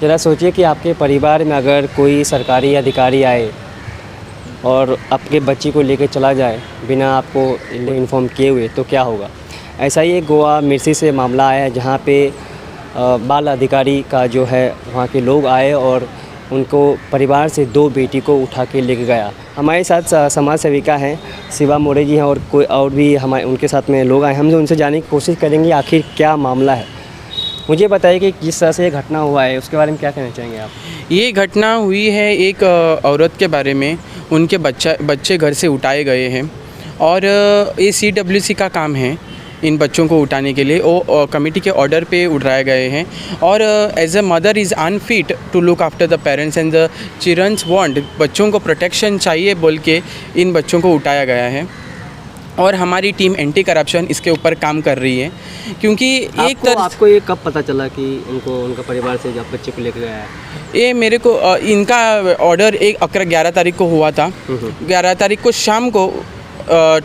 ज़रा सोचिए कि आपके परिवार में अगर कोई सरकारी अधिकारी आए और आपके बच्चे को लेकर चला जाए बिना आपको इन्फॉर्म किए हुए, तो क्या होगा। ऐसा ही एक गोवा मिर्सी से मामला आया है जहाँ पे बाल अधिकारी का जो है वहाँ के लोग आए और उनको परिवार से 2 बेटी को उठा के लेके गया। हमारे साथ समाज सेविका हैं शिवा मोरे जी हैं और कोई और भी हमारे उनके साथ में लोग आए। हम उनसे जानने की कोशिश करेंगे आखिर क्या मामला है। मुझे बताइए कि किस तरह से ये घटना हुआ है, उसके बारे में क्या कहना चाहेंगे आप। ये घटना हुई है एक औरत के बारे में। उनके बच्चे घर से उठाए गए हैं और ये CWC का काम है इन बच्चों को उठाने के लिए। वो कमेटी के ऑर्डर पे उठाए गए हैं और as a mother is unfit to look after the parents and the childrens want, बच्चों को प्रोटेक्शन चाहिए बोल के इन बच्चों को उठाया गया है। और हमारी टीम एंटी करप्शन इसके ऊपर काम कर रही है क्योंकि एक तरह आपको ये कब पता चला कि उनका परिवार से जब बच्चे को लेकर गया है। ये मेरे को इनका ऑर्डर 11 तारीख को हुआ था। 11 तारीख को शाम को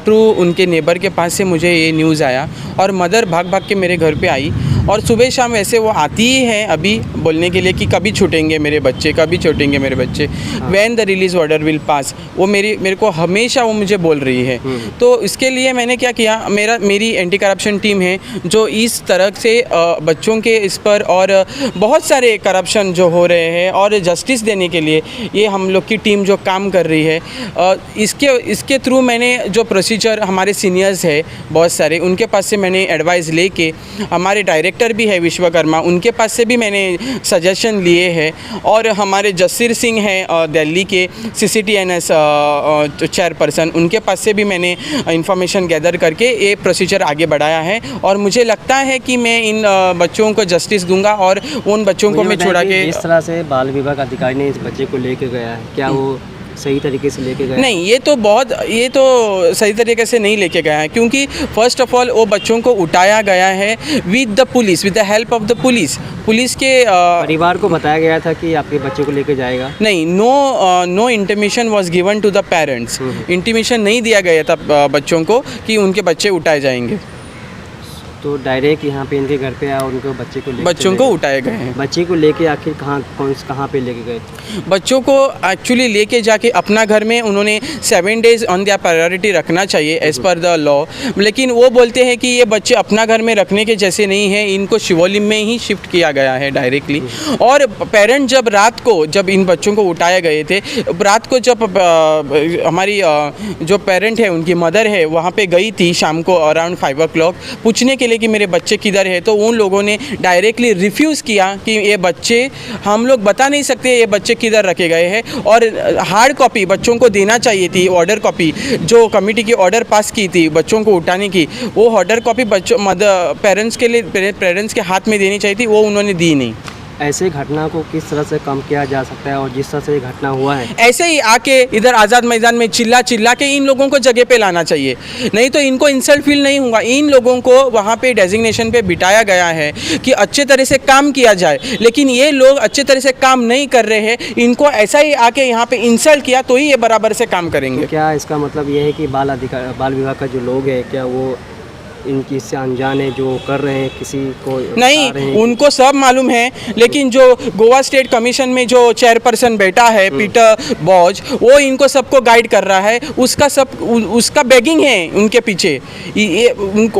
ट्रू उनके नेबर के पास से मुझे ये न्यूज़ आया और मदर भाग भाग के मेरे घर पे आई और सुबह शाम वैसे वो आती ही है अभी बोलने के लिए कि कभी छूटेंगे मेरे बच्चे, कभी छूटेंगे मेरे बच्चे, when the release order will pass. वो मेरे को हमेशा वो मुझे बोल रही है। तो इसके लिए मैंने क्या किया, मेरी एंटी करप्शन टीम है जो इस तरह से बच्चों के इस पर और बहुत सारे करप्शन जो हो रहे हैं और जस्टिस देने के लिए ये हम लोग की टीम जो काम कर रही है, इसके थ्रू मैंने जो प्रोसीजर हमारे सीनियर्स है बहुत सारे, उनके पास से मैंने एडवाइस लेके, हमारे डायरेक्टर भी है विश्वकर्मा, उनके पास से भी मैंने सजेशन लिए हैं और हमारे जसवीर सिंह हैं दिल्ली के CCTNS चेयरपर्सन, उनके पास से भी मैंने इंफॉर्मेशन गैदर करके ये प्रोसीजर आगे बढ़ाया है और मुझे लगता है कि मैं इन बच्चों को जस्टिस दूंगा और उन बच्चों को मैं छुड़ा के। इस तरह से बाल विभाग अधिकारी ने इस बच्चे को लेके गया है, क्या वो सही तरीके से लेके गया? नहीं, ये तो सही तरीके से नहीं लेके गया है क्योंकि फर्स्ट ऑफ ऑल वो बच्चों को उठाया गया है with the help of the police के परिवार को बताया गया था कि आपके बच्चे को लेके जाएगा। नहीं, no intimation was given to the parents. Intimation नहीं दिया गया था बच्चों को कि उनके बच्चे उठाए जाएंगे। तो डायरेक्ट यहाँ पे इनके घर पे आया और उनको बच्चों को उठाए गए हैं। बच्चे को लेके आखिर कहाँ पे लेके गए? बच्चों को एक्चुअली लेके जाके अपना घर में उन्होंने 7 डेज़ ऑन दियर प्रायोरिटी रखना चाहिए एज़ पर द लॉ, लेकिन वो बोलते हैं कि ये बच्चे अपना घर में रखने के जैसे नहीं हैं, इनको शिवोलिम में ही शिफ्ट किया गया है डायरेक्टली। और पेरेंट जब रात को जब इन बच्चों को उठाए गए थे, रात को जब हमारी जो पेरेंट है उनकी मदर है वहाँ पे गई थी शाम को अराउंड 5 o'clock पूछने के लिए कि मेरे बच्चे किधर है, तो उन लोगों ने डायरेक्टली रिफ्यूज़ किया कि ये बच्चे हम लोग बता नहीं सकते ये बच्चे किधर रखे गए हैं और हार्ड कॉपी बच्चों को देना चाहिए थी। ऑर्डर कॉपी जो कमेटी की ऑर्डर पास की थी बच्चों को उठाने की, वो ऑर्डर कॉपी पेरेंट्स के हाथ में देनी चाहिए थी, वो उन्होंने दी नहीं। ऐसे घटना को किस तरह से कम किया जा सकता है और जिस तरह से ये घटना हुआ है ऐसे ही आके इधर आज़ाद मैदान में चिल्ला के इन लोगों को जगह पे लाना चाहिए, नहीं तो इनको इंसल्ट फील नहीं होगा। इन लोगों को वहाँ पे डेजिग्नेशन पे बिठाया गया है कि अच्छे तरह से काम किया जाए, लेकिन ये लोग अच्छे तरह से काम नहीं कर रहे हैं। इनको ऐसा ही आके यहाँ पे इंसल्ट किया तो ही ये बराबर से काम करेंगे। तो क्या इसका मतलब ये है कि बाल विभाग का जो लोग हैं क्या वो इनकी से अनजान है, जो कर रहे हैं किसी को नहीं, उनको सब मालूम है, लेकिन जो गोवा स्टेट कमीशन में जो चेयरपर्सन बैठा है पीटर बॉज, वो इनको सबको गाइड कर रहा है। उसका बैगिंग है उनके पीछे।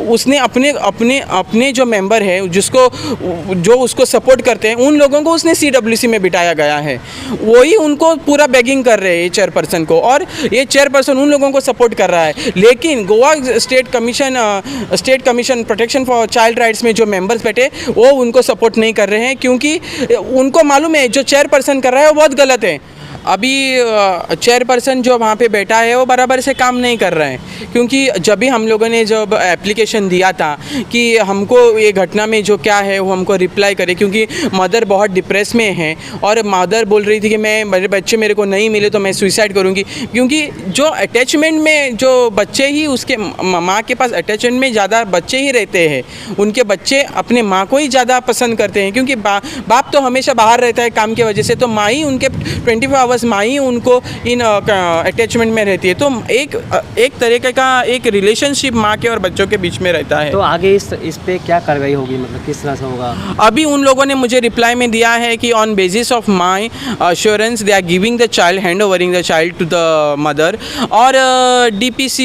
उसने अपने जो मेंबर है जो उसको सपोर्ट करते हैं उन लोगों को उसने CWC में बिठाया गया है, वही उनको पूरा बैगिंग कर रहे हैं चेयरपर्सन को, और ये चेयरपर्सन उन लोगों को सपोर्ट कर रहा है। लेकिन Goa state commission protection for child rights में जो मेंबर्स बैठे वो उनको सपोर्ट नहीं कर रहे हैं क्योंकि उनको मालूम है जो चेयरपर्सन कर रहा है वो बहुत गलत है। अभी चेयरपर्सन जो वहाँ पे बैठा है वो बराबर से काम नहीं कर रहे हैं क्योंकि जब भी हम लोगों ने जब एप्लीकेशन दिया था कि हमको ये घटना में जो क्या है वो हमको रिप्लाई करे, क्योंकि मदर बहुत डिप्रेस में है और मदर बोल रही थी कि मेरे बच्चे मेरे को नहीं मिले तो मैं सुसाइड करूँगी, क्योंकि जो अटैचमेंट में जो बच्चे ही उसके माँ के पास अटैचमेंट में ज़्यादा बच्चे ही रहते हैं, उनके बच्चे अपने माँ को ही ज़्यादा पसंद करते हैं क्योंकि बाप तो हमेशा बाहर रहता है काम की वजह से, तो माँ ही उनके 24 आवर्स माँ ही उनको इन अटैचमेंट में रहती है। तो एक तरीके का एक रिलेशनशिप माँ के और बच्चों के बीच में रहता है। तो आगे इस पे क्या कार्रवाई होगी, मतलब किस तरह से होगा? अभी उन लोगों ने मुझे रिप्लाई में दिया है कि on basis of my assurance they are giving the child, hand overing the child to the mother. और DPC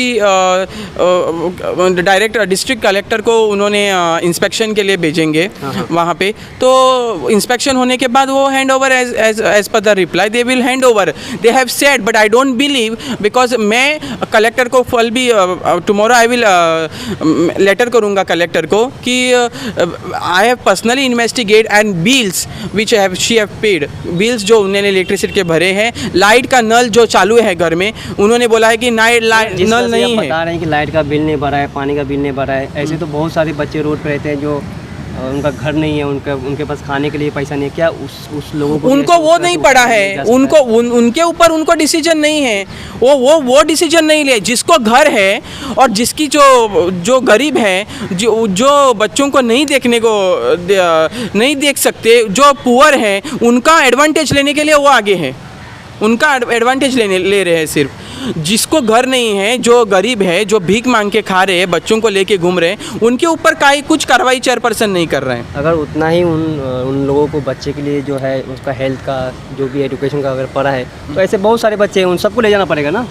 डायरेक्ट डिस्ट्रिक्ट कलेक्टर को उन्होंने इंस्पेक्शन के लिए भेजेंगे वहाँ पे। तो इंस्पेक्शन होने के बाद वो hand over as per the reply they will hand over, they have said, but I don't believe, because मैं कलेक्टर को फल भी टुमारो आई विल लेटर करूँगा कलेक्टर को कि I have personally investigate and bills which she have paid, bills जो उन्होंने electricity के भरे हैं, लाइट का नल जो चालू है घर में, उन्होंने बोला है कि नल नहीं है। बता रहे हैं कि लाइट का बिल नहीं भरा है, पानी का बिल नहीं भरा है। ऐसे तो बहुत सारे बच्चे रोड पे रहते हैं जो उनका घर नहीं है, उनके पास खाने के लिए पैसा नहीं है। क्या उस लोगों को उनको वो नहीं पड़ा है, उनको उनके ऊपर उनको डिसीजन नहीं है, वो डिसीजन नहीं ले। जिसको घर है और जिसकी जो गरीब है, जो बच्चों को नहीं देखने को नहीं देख सकते, जो पुअर है, उनका एडवांटेज लेने के लिए वो आगे है, उनका एडवांटेज ले रहे हैं सिर्फ। जिसको घर नहीं है, जो गरीब है, जो भीख मांग के खा रहे हैं, बच्चों को लेके घूम रहे हैं, उनके ऊपर कुछ कार्रवाई चेयरपर्सन नहीं कर रहे हैं। अगर उतना ही उन लोगों को बच्चे के लिए जो है उसका हेल्थ का जो भी एजुकेशन का अगर पड़ा है, तो ऐसे बहुत सारे बच्चे हैं, उन सबको ले जाना पड़ेगा ना।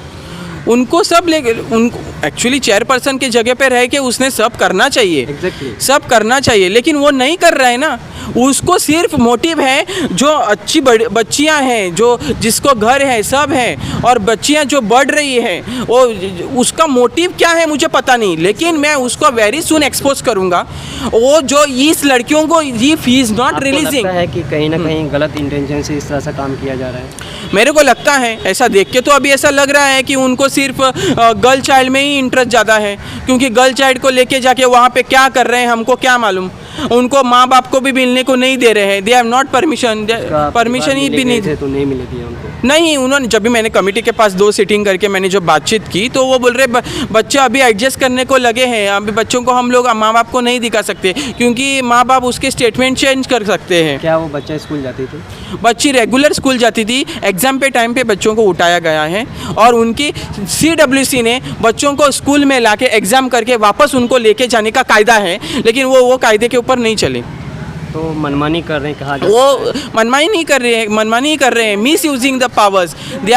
उनको सब ले, उनको एक्चुअली चेयरपर्सन की जगह पे रह के उसने सब करना चाहिए। Exactly. सब करना चाहिए, लेकिन वो नहीं कर रहा है ना। उसको सिर्फ मोटिव है, जो अच्छी बच्चियां हैं, जो जिसको घर है, सब है, और बच्चियां जो बढ़ रही है, वो उसका मोटिव क्या है मुझे पता नहीं, लेकिन मैं उसको वेरी सून एक्सपोज करूंगा। वो जो इस लड़कियों को ही इज नॉट रिलीजिंग है कि कहीं ना कहीं गलत इंटेंशन से इस तरह से काम किया जा रहा है। मेरे को लगता है ऐसा देख के, तो अभी ऐसा लग रहा है कि उनको सिर्फ गर्ल चाइल्ड में ही इंटरेस्ट ज़्यादा है, क्योंकि गर्ल चाइल्ड को लेके जाके वहाँ पे क्या कर रहे हैं हमको क्या मालूम। उनको माँ बाप को भी मिलने को नहीं दे रहे हैं, दे हैव नॉट परमिशन ही भी नहीं थे, तो नहीं मिले थी उनको। नहीं, उन्होंने जब भी मैंने कमेटी के पास 2 सीटिंग करके मैंने जो बातचीत की, तो वो बोल रहे बच्चे अभी एडजस्ट करने को लगे हैं, अभी बच्चों को हम लोग माँ बाप को नहीं दिखा सकते, क्योंकि माँ बाप उसके स्टेटमेंट चेंज कर सकते हैं। क्या वो बच्चा स्कूल जाती थी? बच्ची रेगुलर स्कूल जाती थी, एग्ज़ाम पे टाइम पे बच्चों को उठाया गया है, और उनकी CWC ने बच्चों को स्कूल में लाके एग्ज़ाम करके वापस उनको लेके जाने का कायदा है, लेकिन वो कायदे के ऊपर नहीं चले। तो मनमानी कर रहे हैं, कहा वो मनमानी नहीं कर रहे हैं, misusing the powers, they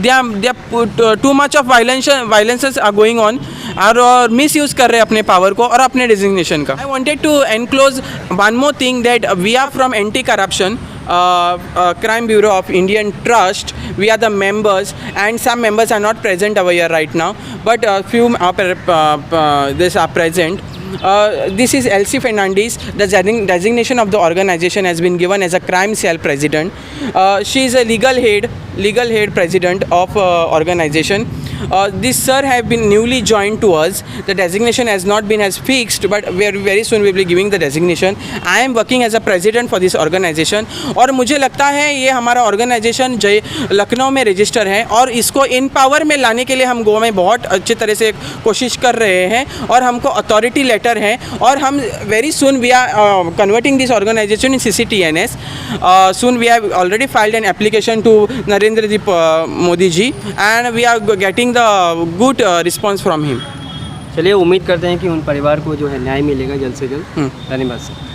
are too much of violences are going on, और मिस यूज़ कर रहे हैं अपने पावर को और अपने डिजिग्नेशन का। I wanted to enclose one more thing, that we are from anti corruption Crime Bureau of Indian Trust. We are the members, and some members are not present over here right now, but few this are present. This is Elsie Fernandez. The designation of the organization has been given as a crime cell president. She is a legal head president of organization. This sir have been newly joined to us. The designation has not been as fixed, but very soon we will be giving the designation. I am working as a president for this organization. और मुझे लगता है ये हमारा organisation Lucknow में register है, और इसको इन पावर में लाने के लिए हम गोवा में बहुत अच्छी तरह से कोशिश कर रहे हैं, और हमको अथॉरिटी लेटर है, और हम very soon we are converting this organization in CCTNS. Soon we have already filed an application to Narendra Modi ji, and we are getting the good response from him. चलिए, उम्मीद करते हैं कि उन परिवार को जो है न्याय मिलेगा जल्द से जल्द। धन्यवाद सर।